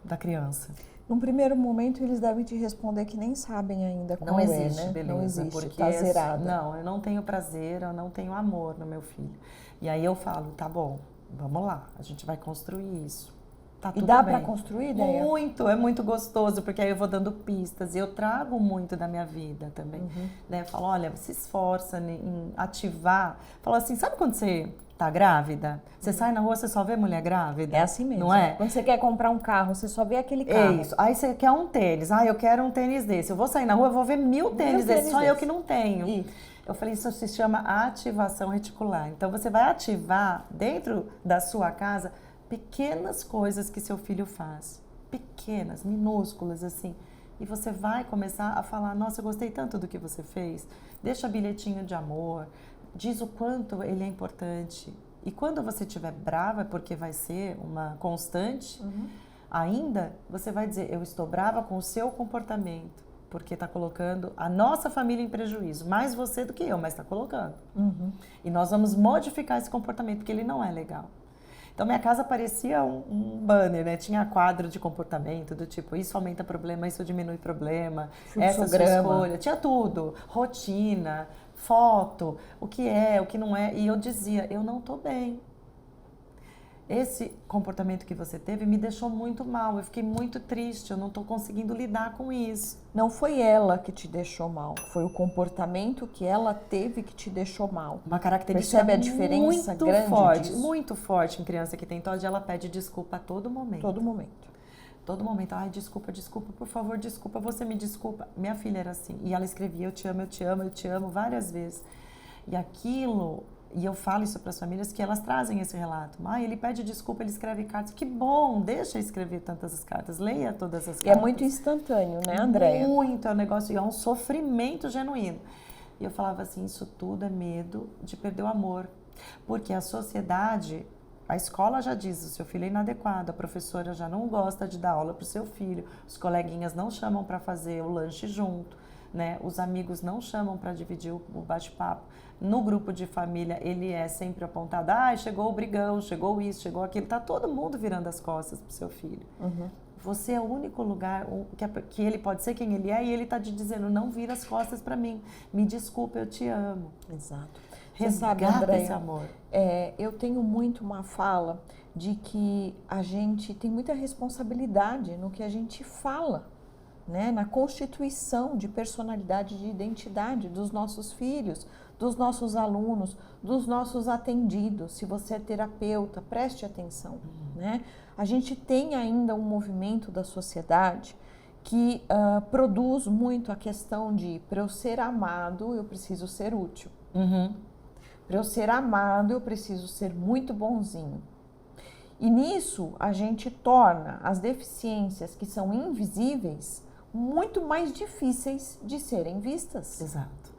da criança. Num primeiro momento, eles devem te responder que nem sabem ainda qual é, né? Beleza, não existe, porque tá zerada. Não, eu não tenho prazer, eu não tenho amor no meu filho. E aí eu falo, tá bom, vamos lá, a gente vai construir isso. Tá tudo dá bem. para construir ideia? Muito, é muito gostoso, porque aí eu vou dando pistas e eu trago muito da minha vida também. Né? Eu falo, olha, se esforça em ativar. Falo assim, sabe quando você tá grávida? Você sai na rua, você só vê mulher grávida? É assim mesmo. Não é? Quando você quer comprar um carro, você só vê aquele carro. É isso. Aí você quer um tênis. Ah, eu quero um tênis desse. Eu vou sair na rua, eu vou ver 1000 tênis desses. Só eu que não tenho. Isso. Eu falei, isso se chama ativação reticular. Então, você vai ativar dentro da sua casa pequenas coisas que seu filho faz. Pequenas, minúsculas, assim. E você vai começar a falar, nossa, eu gostei tanto do que você fez. Deixa bilhetinho de amor. Diz o quanto ele é importante. E quando você estiver brava, porque vai ser uma constante, ainda você vai dizer, eu estou brava com o seu comportamento, porque está colocando a nossa família em prejuízo. Mais você do que eu, mas está colocando. E nós vamos modificar esse comportamento, porque ele não é legal. Então, minha casa parecia um banner, né? Tinha quadro de comportamento, do tipo, isso aumenta problema, isso diminui problema, essa é a sua escolha. Tinha tudo, rotina, foto, o que é, o que não é. E eu dizia, eu não tô bem. Esse comportamento que você teve me deixou muito mal, eu fiquei muito triste, eu não estou conseguindo lidar com isso. Não foi ela que te deixou mal, foi o comportamento que ela teve que te deixou mal. Uma característica Percebe a diferença muito grande forte, disso? muito forte em criança que tem TOD, ela pede desculpa a todo momento. Todo momento. Todo momento, ai, desculpa, por favor, desculpa, você me desculpa. Minha filha era assim, e ela escrevia, eu te amo, eu te amo, eu te amo, várias vezes. E aquilo... E eu falo isso para as famílias que elas trazem esse relato. Ah, ele pede desculpa, ele escreve cartas. Que bom, deixa escrever tantas cartas, leia todas as cartas. E é muito instantâneo, né, Andréia? Muito, é um negócio, é um sofrimento genuíno. E eu falava assim, isso tudo é medo de perder o amor. Porque a sociedade, A escola já diz, o seu filho é inadequado, a professora já não gosta de dar aula para o seu filho, os coleguinhas não chamam para fazer o lanche junto, né? Os amigos não chamam para dividir o bate-papo. No grupo de família, ele é sempre apontado, chegou o brigão, chegou isso, chegou aquilo, tá todo mundo virando as costas pro seu filho. Uhum. Você é o único lugar que ele pode ser quem ele é e ele tá te dizendo, não vira as costas para mim, me desculpa, eu te amo. Exato. Você sabe, Andréia, esse amor. Eu tenho muito uma fala de que a gente tem muita responsabilidade no que a gente fala, né? Na constituição de personalidade, de identidade dos nossos filhos, dos nossos alunos, dos nossos atendidos. Se você é terapeuta, preste atenção, né? A gente tem ainda um movimento da sociedade que produz muito a questão de, para eu ser amado, eu preciso ser útil. Uhum. Para eu ser amado, eu preciso ser muito bonzinho. E nisso, a gente torna as deficiências que são invisíveis muito mais difíceis de serem vistas. Exato.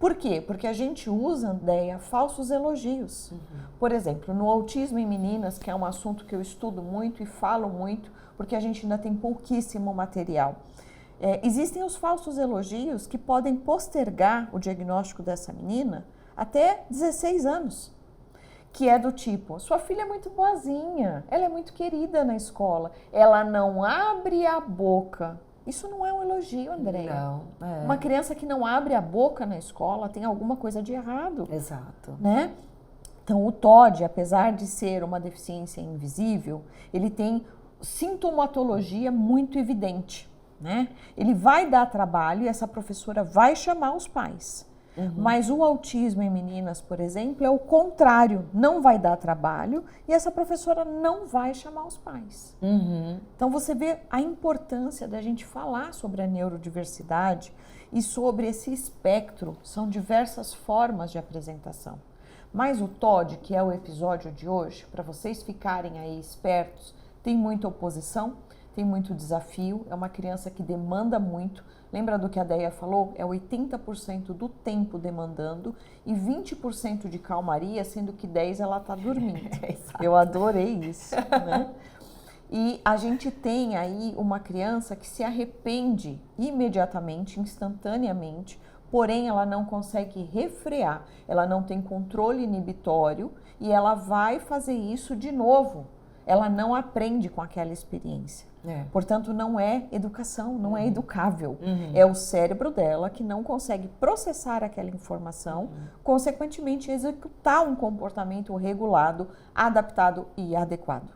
Por quê? Porque a gente usa, Andréia, falsos elogios. Uhum. Por exemplo, no autismo em meninas, que é um assunto que eu estudo muito e falo muito, porque a gente ainda tem pouquíssimo material. Existem os falsos elogios que podem postergar o diagnóstico dessa menina até 16 anos. Que é do tipo, sua filha é muito boazinha, ela é muito querida na escola, ela não abre a boca. Isso não é um elogio, Andréia. Não. Uma criança que não abre a boca na escola tem alguma coisa de errado. Exato. Né? Então, o TOD, apesar de ser uma deficiência invisível, ele tem sintomatologia muito evidente, né? Ele vai dar trabalho e essa professora vai chamar os pais. Uhum. Mas o autismo em meninas, por exemplo, é o contrário, não vai dar trabalho e essa professora não vai chamar os pais. Uhum. Então você vê a importância da gente falar sobre a neurodiversidade e sobre esse espectro, são diversas formas de apresentação. Mas o TOD, que é o episódio de hoje, para vocês ficarem aí espertos, tem muita oposição, tem muito desafio, é uma criança que demanda muito. Lembra do que a Deia falou? É 80% do tempo demandando e 20% de calmaria, sendo que 10% ela está dormindo. Eu adorei isso, né? E a gente tem aí uma criança que se arrepende imediatamente, instantaneamente, porém ela não consegue refrear, ela não tem controle inibitório e ela vai fazer isso de novo. Ela não aprende com aquela experiência. Portanto, não é educação, não é educável. É o cérebro dela que não consegue processar aquela informação, consequentemente executar um comportamento regulado, adaptado e adequado.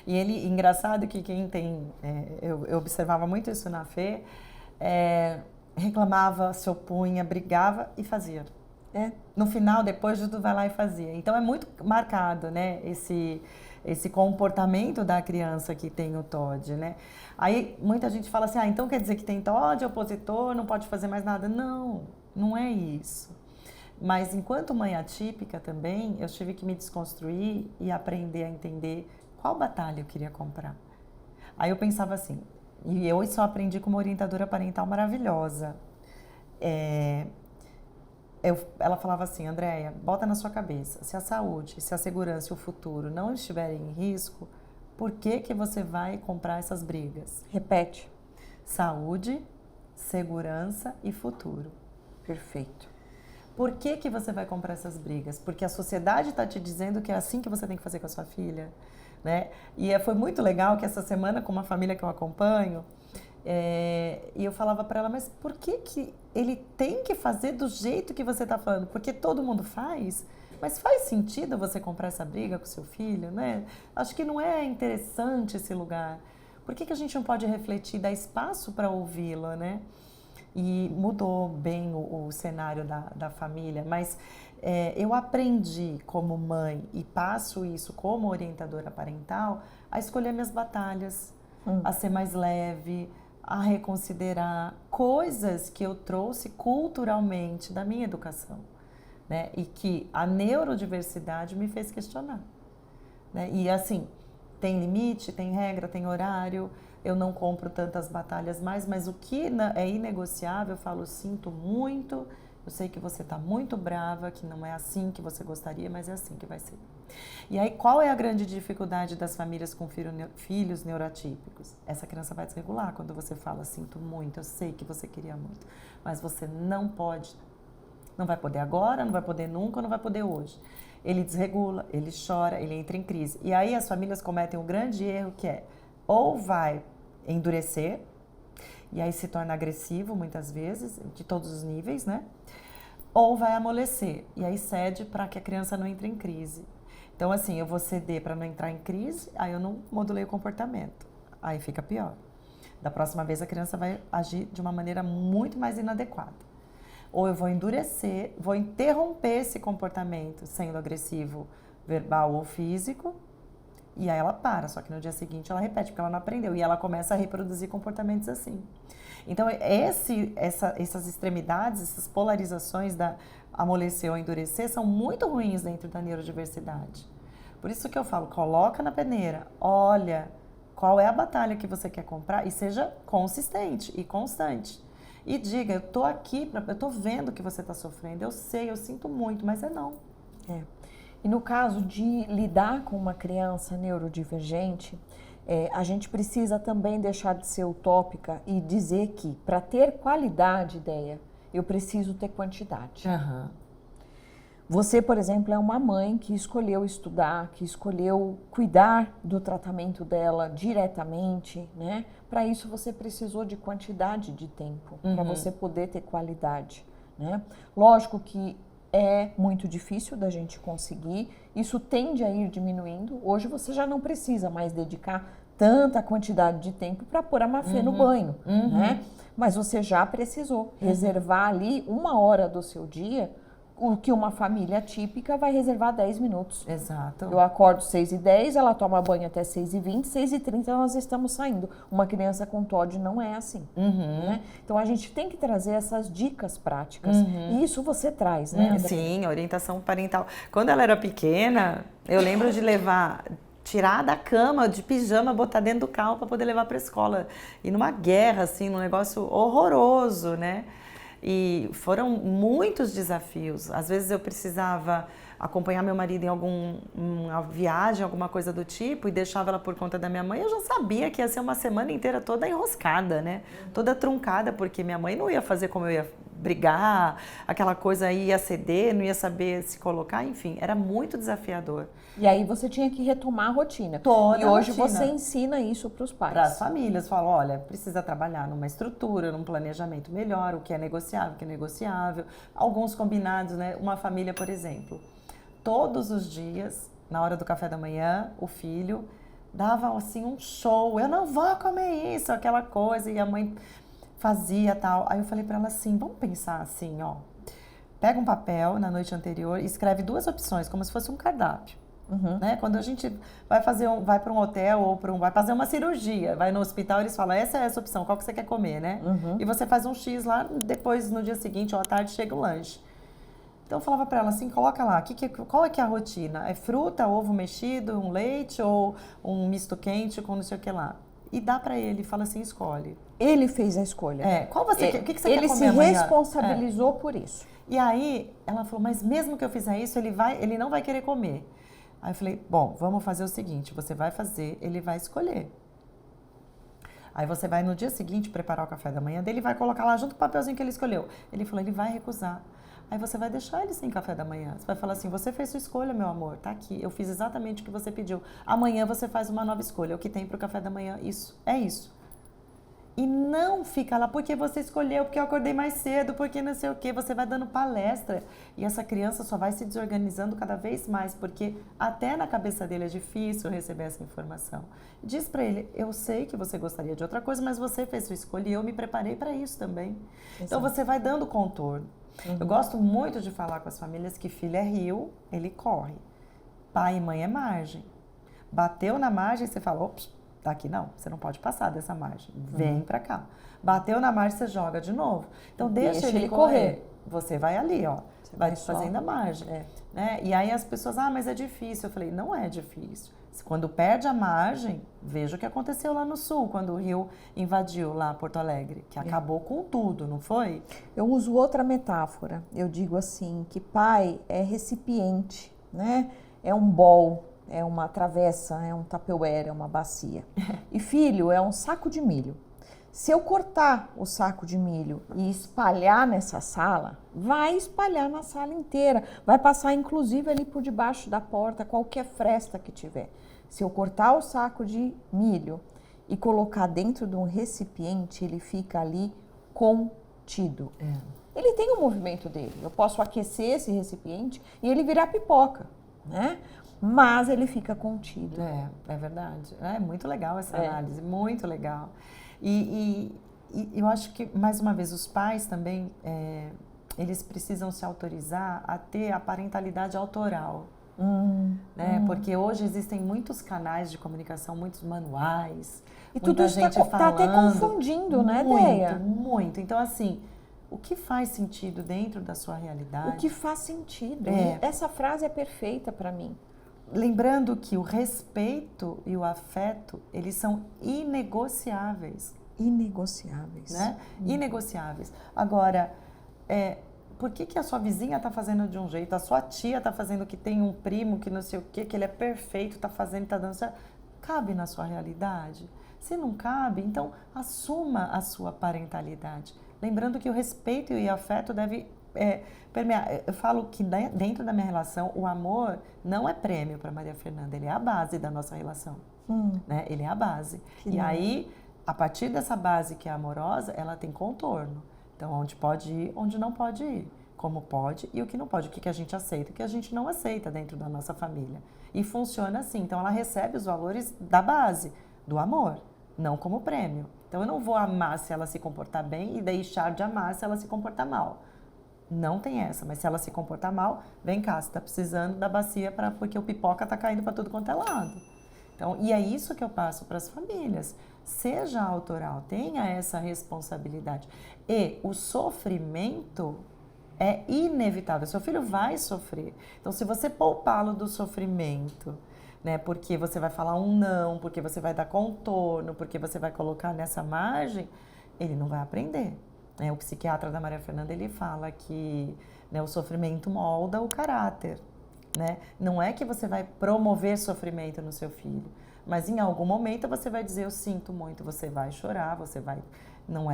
E ele, engraçado que quem tem, eu observava muito isso na Fê, reclamava, se opunha, brigava e fazia. No final, depois de tudo, vai lá e fazia. Então é muito marcado, né, esse comportamento da criança que tem o TOD, né? Aí muita gente fala assim, então quer dizer que tem TOD, opositor, não pode fazer mais nada. Não, não é isso. Mas enquanto mãe atípica também, eu tive que me desconstruir e aprender a entender qual batalha eu queria comprar. Aí eu pensava assim, e eu só aprendi com uma orientadora parental maravilhosa. Ela falava assim, Andréia, bota na sua cabeça, se a saúde, se a segurança e o futuro não estiverem em risco, por que que você vai comprar essas brigas? Repete. Saúde, segurança e futuro. Perfeito. Por que que você vai comprar essas brigas? Porque a sociedade está te dizendo que é assim que você tem que fazer com a sua filha, né? E foi muito legal que essa semana, com uma família que eu acompanho, e eu falava para ela, mas por que que ele tem que fazer do jeito que você está falando? Porque todo mundo faz, mas faz sentido você comprar essa briga com seu filho, né? Acho que não é interessante esse lugar. Por que que a gente não pode refletir, dar espaço para ouvi-lo, né? E mudou bem o cenário da família, mas eu aprendi como mãe e passo isso como orientadora parental a escolher minhas batalhas, a ser mais leve, a reconsiderar coisas que eu trouxe culturalmente da minha educação, né? E que a neurodiversidade me fez questionar, né? E assim, tem limite, tem regra, tem horário, eu não compro tantas batalhas mais, mas o que é inegociável, eu falo, sinto muito, Eu sei que você está muito brava, que não é assim que você gostaria, mas é assim que vai ser. E aí, qual é a grande dificuldade das famílias com filhos neuroatípicos? Essa criança vai desregular quando você fala, sinto muito, eu sei que você queria muito, mas você não pode, não vai poder agora, não vai poder nunca, não vai poder hoje. Ele desregula, ele chora, ele entra em crise. E aí as famílias cometem um grande erro que é, ou vai endurecer, e aí se torna agressivo muitas vezes, de todos os níveis, né? Ou vai amolecer, e aí cede para que a criança não entre em crise. Então, assim, eu vou ceder para não entrar em crise, aí eu não modulei o comportamento. Aí fica pior. Da próxima vez a criança vai agir de uma maneira muito mais inadequada. Ou eu vou endurecer, vou interromper esse comportamento sendo agressivo, verbal ou físico, e aí ela para, só que no dia seguinte ela repete, porque ela não aprendeu, e ela começa a reproduzir comportamentos assim. Então, essas extremidades, essas polarizações da amolecer ou endurecer são muito ruins dentro da neurodiversidade. Por isso que eu falo, coloca na peneira, olha qual é a batalha que você quer comprar e seja consistente e constante. E diga, eu tô aqui, eu tô vendo que você está sofrendo, eu sei, eu sinto muito, mas é não. E no caso de lidar com uma criança neurodivergente, a gente precisa também deixar de ser utópica e dizer que para ter qualidade, ideia, eu preciso ter quantidade. Uhum. Você, por exemplo, é uma mãe que escolheu estudar, que escolheu cuidar do tratamento dela diretamente, né? Para isso você precisou de quantidade de tempo, para você poder ter qualidade, né? Lógico que é muito difícil da gente conseguir, isso tende a ir diminuindo. Hoje você já não precisa mais dedicar tanta quantidade de tempo para pôr a Mafê no banho, né? Mas você já precisou reservar ali 1 hora do seu dia, o que uma família típica vai reservar 10 minutos. Exato. Eu acordo 6h10, ela toma banho até 6h20, 6h30 nós estamos saindo. Uma criança com TOD não é assim. Né? Então a gente tem que trazer essas dicas práticas. E isso você traz, né? Sim, a orientação parental. Quando ela era pequena, eu lembro de tirar da cama, de pijama, botar dentro do carro para poder levar para a escola. E numa guerra, assim, num negócio horroroso, né? E foram muitos desafios. Às vezes eu precisava acompanhar meu marido em uma viagem, alguma coisa do tipo, e deixava ela por conta da minha mãe. Eu já sabia que ia ser uma semana inteira toda enroscada, né? Toda truncada, porque minha mãe não ia fazer como eu ia brigar, aquela coisa aí ia ceder, não ia saber se colocar, enfim, era muito desafiador. E aí você tinha que retomar a rotina. Toda e hoje rotina. Você ensina isso para os pais. Para as famílias, falo, olha, precisa trabalhar numa estrutura, num planejamento melhor, o que é negociável, o que é negociável. Alguns combinados, né? Uma família, por exemplo, todos os dias, na hora do café da manhã, o filho dava assim um show, eu não vou comer isso, aquela coisa, e a mãe fazia tal. Aí eu falei para ela assim, vamos pensar assim, ó, pega um papel na noite anterior e escreve 2 opções, como se fosse um cardápio. Né? Quando a gente vai para um hotel ou vai fazer uma cirurgia, vai no hospital, eles falam, essa é essa opção, qual que você quer comer, né? E você faz um X lá, depois no dia seguinte ou à tarde chega o lanche. Então eu falava para ela assim, coloca lá, qual é que é a rotina? É fruta, ovo mexido, um leite ou um misto quente com não sei o que lá? E dá para ele, fala assim, escolhe. Ele fez a escolha. Qual você quer? O que você quer Ele comer se amanhã? responsabilizou por isso. E aí ela falou, mas mesmo que eu fizer isso, ele não vai querer comer. Aí eu falei, bom, vamos fazer o seguinte, você vai fazer, ele vai escolher. Aí você vai no dia seguinte preparar o café da manhã dele e vai colocar lá junto com o papelzinho que ele escolheu. Ele falou, ele vai recusar. Aí você vai deixar ele sem café da manhã. Você vai falar assim, você fez sua escolha, meu amor, tá aqui. Eu fiz exatamente o que você pediu. Amanhã você faz uma nova escolha. O que tem pro café da manhã, isso, é isso. E não fica lá, porque você escolheu, porque eu acordei mais cedo, porque não sei o quê. Você vai dando palestra e essa criança só vai se desorganizando cada vez mais, porque até na cabeça dele é difícil receber essa informação. Diz pra ele, eu sei que você gostaria de outra coisa, mas você fez sua escolha e eu me preparei para isso também. Exato. Então você vai dando contorno. Eu gosto muito de falar com as famílias que filho é rio, ele corre. Pai e mãe é margem. Bateu na margem, você fala, ops, daqui não, você não pode passar dessa margem. Vem pra cá. Bateu na margem, você joga de novo. Então deixa ele correr. Você vai ali, ó. vai fazendo a margem. Né? E aí as pessoas, mas é difícil. Eu falei, não é difícil. Quando perde a margem, veja o que aconteceu lá no sul, quando o rio invadiu lá Porto Alegre, que acabou com tudo, não foi? Eu uso outra metáfora. Eu digo assim, que pai é recipiente, né? É um bowl, é uma travessa, é um tupperware, é uma bacia. E filho é um saco de milho. Se eu cortar o saco de milho e espalhar nessa sala, vai espalhar na sala inteira. Vai passar inclusive ali por debaixo da porta, qualquer fresta que tiver. Se eu cortar o saco de milho e colocar dentro de um recipiente, ele fica ali contido. Ele tem o movimento dele. Eu posso aquecer esse recipiente e ele virar pipoca, né? Mas ele fica contido. É verdade. É muito legal essa análise, muito legal. E eu acho que, mais uma vez, os pais também, eles precisam se autorizar a ter a parentalidade autoral. Né? Porque hoje existem muitos canais de comunicação, muitos manuais, e tudo isso está até confundindo, né, Deia? Muito. Então, assim, o que faz sentido dentro da sua realidade? O que faz sentido. Essa frase é perfeita para mim. Lembrando que o respeito e o afeto, eles são inegociáveis. Inegociáveis. Né? Inegociáveis. Agora, por que a sua vizinha está fazendo de um jeito, a sua tia está fazendo que tem um primo que não sei o quê, que ele é perfeito, está fazendo, está dando certo? Cabe na sua realidade? Se não cabe, então assuma a sua parentalidade. Lembrando que o respeito e o afeto deve permear. Eu falo que dentro da minha relação, o amor não é prêmio para Maria Fernanda, ele é a base da nossa relação. Né? Ele é a base. E aí, a partir dessa base que é amorosa, ela tem contorno. Então, onde pode ir, onde não pode ir. Como pode e o que não pode. O que a gente aceita e o que a gente não aceita dentro da nossa família. E funciona assim. Então, ela recebe os valores da base, do amor, não como prêmio. Então, eu não vou amar se ela se comportar bem e deixar de amar se ela se comportar mal. Não tem essa, mas se ela se comportar mal, vem cá, você está precisando da bacia porque o pipoca está caindo para tudo quanto é lado. Então, e é isso que eu passo para as famílias. Seja autoral, tenha essa responsabilidade. E o sofrimento é inevitável, seu filho vai sofrer. Então, se você poupá-lo do sofrimento, né, porque você vai falar um não, porque você vai dar contorno, porque você vai colocar nessa margem, ele não vai aprender. O psiquiatra da Maria Fernanda, ele fala que, né, o sofrimento molda o caráter. Né? Não é que você vai promover sofrimento no seu filho, mas em algum momento você vai dizer, eu sinto muito, você vai chorar, você vai... Não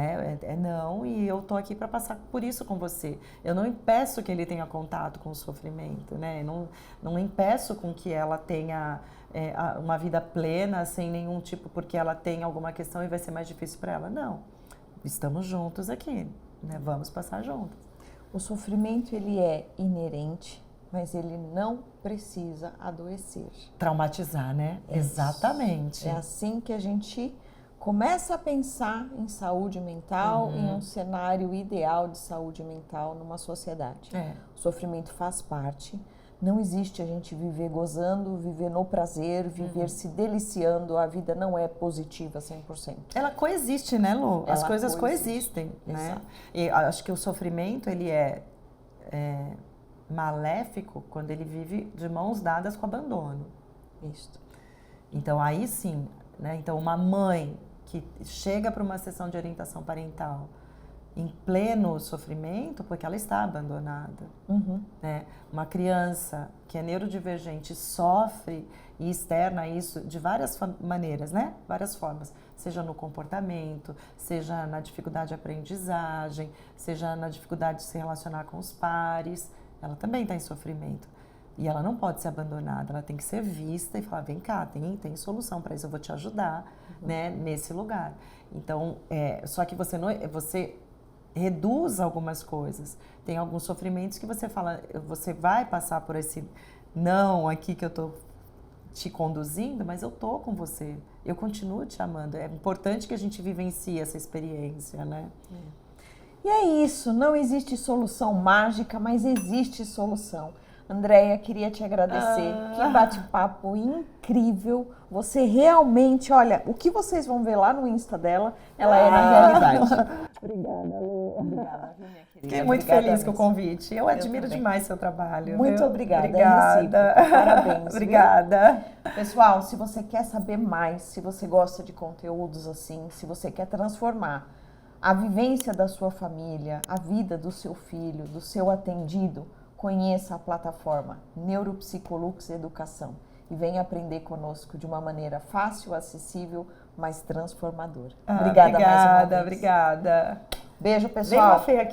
não, e eu tô aqui para passar por isso com você. Eu não impeço que ele tenha contato com o sofrimento, né? Não impeço com que ela tenha uma vida plena, sem nenhum tipo, porque ela tem alguma questão e vai ser mais difícil para ela. Não, estamos juntos aqui, né? Vamos passar juntos. O sofrimento, ele é inerente, mas ele não precisa adoecer. Traumatizar, né? Exatamente. É assim que a gente começa a pensar em saúde mental, em um cenário ideal de saúde mental numa sociedade. O sofrimento faz parte. Não existe a gente viver gozando, viver no prazer, viver se deliciando. A vida não é positiva 100%. Ela coexiste, né, Lu? As coisas coexistem, né? E acho que o sofrimento, ele é maléfico quando ele vive de mãos dadas com abandono. Isso. Então, aí sim, né? Então, uma mãe que chega para uma sessão de orientação parental em pleno sofrimento, porque ela está abandonada. Né? Uma criança que é neurodivergente sofre e externa isso de várias maneiras, né? Várias formas. Seja no comportamento, seja na dificuldade de aprendizagem, seja na dificuldade de se relacionar com os pares. Ela também está em sofrimento. E ela não pode ser abandonada, ela tem que ser vista e falar, vem cá, tem solução para isso, eu vou te ajudar, né, nesse lugar. Então, só que você reduz algumas coisas. Tem alguns sofrimentos que você fala, você vai passar por esse não aqui que eu estou te conduzindo, mas eu estou com você, eu continuo te amando. É importante que a gente vivencie essa experiência, né? E é isso, não existe solução mágica, mas existe solução. Andréia, queria te agradecer. Que bate-papo incrível. Você realmente, olha, o que vocês vão ver lá no Insta dela, ela é na realidade. Obrigada, Lu. Obrigada, viu, minha querida? Fiquei muito Obrigada feliz com o mesmo. convite. Eu admiro também. demais seu trabalho. Muito viu? obrigada. Obrigada. É recíproco. Parabéns. Viu? Obrigada. Pessoal, se você quer saber mais, se você gosta de conteúdos assim, se você quer transformar a vivência da sua família, a vida do seu filho, do seu atendido, conheça a plataforma Neuropsicolux Educação e venha aprender conosco de uma maneira fácil, acessível, mas transformadora. Obrigada mais uma vez. Obrigada. Beijo, Vem pessoal. uma feia aqui.